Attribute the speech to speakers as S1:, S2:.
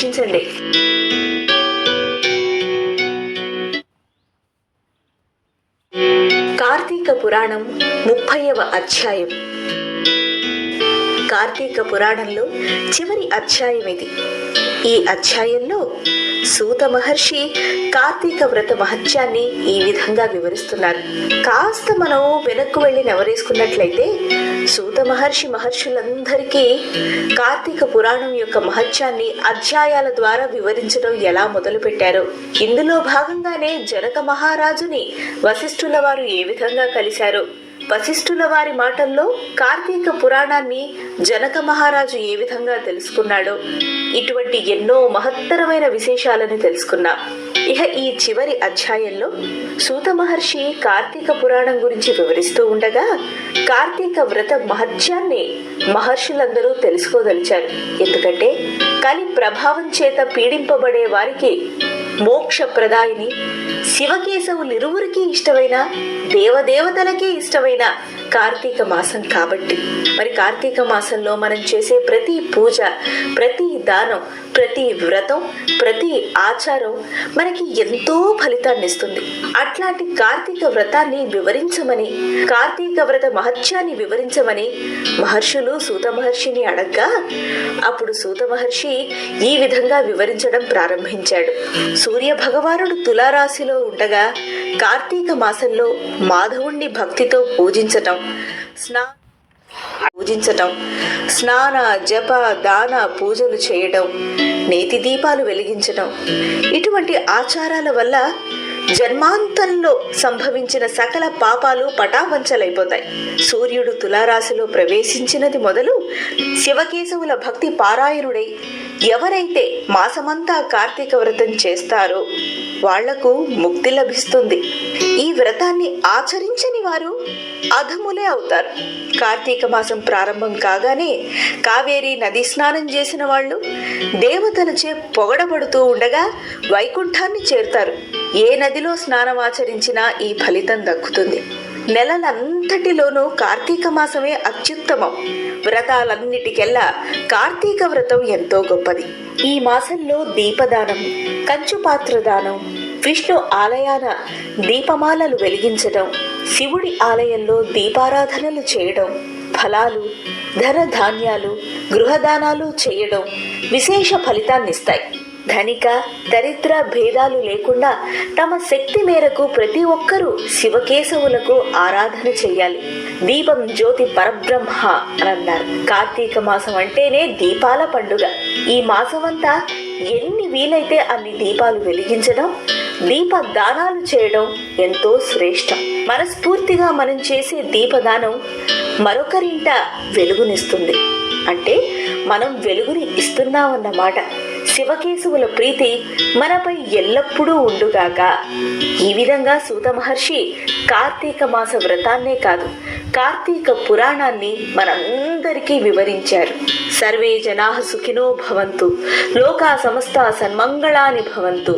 S1: వీక్షించండి. కార్తీక పురాణం 30వ అధ్యాయం. కార్తీక పురాణంలో చివరి అధ్యాయం ఇది. ఈ అధ్యాయంలో సూత మహర్షి కార్తీక వ్రత మహత్యాన్ని ఈ విధంగా వివరిస్తున్నారు. కాస్త మనం వెనక్కు వెళ్ళి నెవరేసుకున్నట్లయితే సూత మహర్షులందరికీ కార్తీక పురాణం యొక్క మహత్యాన్ని అధ్యాయాల ద్వారా వివరించడం ఎలా మొదలు పెట్టారో, ఇందులో భాగంగానే జనక మహారాజుని వశిష్ఠుల వారు ఏ విధంగా కలిశారో, వశిష్ఠుల వారి మాటల్లో కార్తీక పురాణాన్ని జనక మహారాజు ఏ విధంగా తెలుసుకున్నాడో, ఇటువంటి ఎన్నో మహత్తరమైన విశేషాలను తెలుసుకున్నాం. ఇక ఈ చివరి అధ్యాయంలో సూత మహర్షి కార్తీక పురాణం గురించి వివరిస్తూ ఉండగా కార్తీక వ్రత మహత్యాన్ని మహర్షులందరూ తెలుసుకోదలిచారు. ఎందుకంటే కలి ప్రభావం చేత పీడింపబడే వారికి మోక్షప్రదాయిని శివకేశవులిరువురికి ఇష్టమైన, దేవదేవతలకి ఇష్టమైన కార్తీక మాసం కాబట్టి, మరి కార్తీక మాసంలో మనం చేసే ప్రతి పూజ, ప్రతి దానం, ప్రతి వ్రతం, ప్రతి ఆచారం మనకి ఎంతో ఫలితాన్ని ఇస్తుంది. అట్లాంటి కార్తీక వ్రతాన్ని వివరించమని, కార్తీక వ్రత మహత్యాన్ని వివరించమని మహర్షులు సూత మహర్షిని అడగ్గా అప్పుడు సూత మహర్షి ఈ విధంగా వివరించడం ప్రారంభించాడు. సూర్య భగవానుడు తులారాశిలో ఉండగా కార్తీక మాసంలో మాధవుణ్ణి భక్తితో పూజించటం, స్నాన జప దాన పూజలు చేయడం, నేతి దీపాలు వెలిగించడం, ఇటువంటి ఆచారాల వల్ల జన్మాంతంలో సంభవించిన సకల పాపాలు పటావంచలైపోతాయి. సూర్యుడు తులారాశిలో ప్రవేశించినది మొదలు శివకేశవుల భక్తి పారాయణుడై ఎవరైతే మాసమంతా కార్తీక వ్రతం చేస్తారో వాళ్లకు ముక్తి లభిస్తుంది. ఈ వ్రతాన్ని ఆచరించని వారు అధములే అవుతారు. కార్తీక మాసం ప్రారంభం కాగానే కావేరీ నది స్నానం చేసిన వాళ్ళు దేవతలచే పొగడబడుతూ ఉండగా వైకుంఠాన్ని చేరుతారు. ఏ నదిలో స్నానం ఆచరించినా ఈ ఫలితం దక్కుతుంది. నెలలంతటిలోనూ కార్తీక మాసమే అత్యుత్తమం. వ్రతాలన్నిటికెల్లా కార్తీక వ్రతం ఎంతో గొప్పది. ఈ మాసంలో దీపదానం, కంచుపాత్ర దానం, విష్ణు ఆలయాన దీపమాలలు వెలిగించడం, శివుడి ఆలయంలో దీపారాధనలు చేయడం, ఫలాలు, ధన ధాన్యాలు, గృహదానాలు చేయడం విశేష ఫలితాన్నిస్తాయి. ధనిక దరిద్ర భేదాలు లేకుండా తమ శక్తి మేరకు ప్రతి ఒక్కరూ శివకేశవులకు ఆరాధన చెయ్యాలి. దీపం జ్యోతి పరబ్రహ్మ అని అన్నారు. కార్తీక మాసం అంటేనే దీపాల పండుగ. ఈ మాసమంతా ఎన్ని వీలైతే అన్ని దీపాలు వెలిగించడం, దీప దానాలు చేయడం ఎంతో శ్రేష్టం. మనస్ఫూర్తిగా మనం చేసే దీపదానం మరొకరింట వెలుగునిస్తుంది. అంటే మనం వెలుగుని ఇస్తున్నామన్నమాట. శివకేశవుల ప్రీతి మనపై ఎల్లప్పుడూ ఉండుగాక. ఈ విధంగా సూత మహర్షి కార్తీక మాస వ్రతాన్నే కాదు, కార్తీక పురాణాన్ని మనందరికీ వివరించారు. సర్వే జనాః సుఖినో భవంతు, లోకా సమస్తా సన్మంగళాని భవంతు.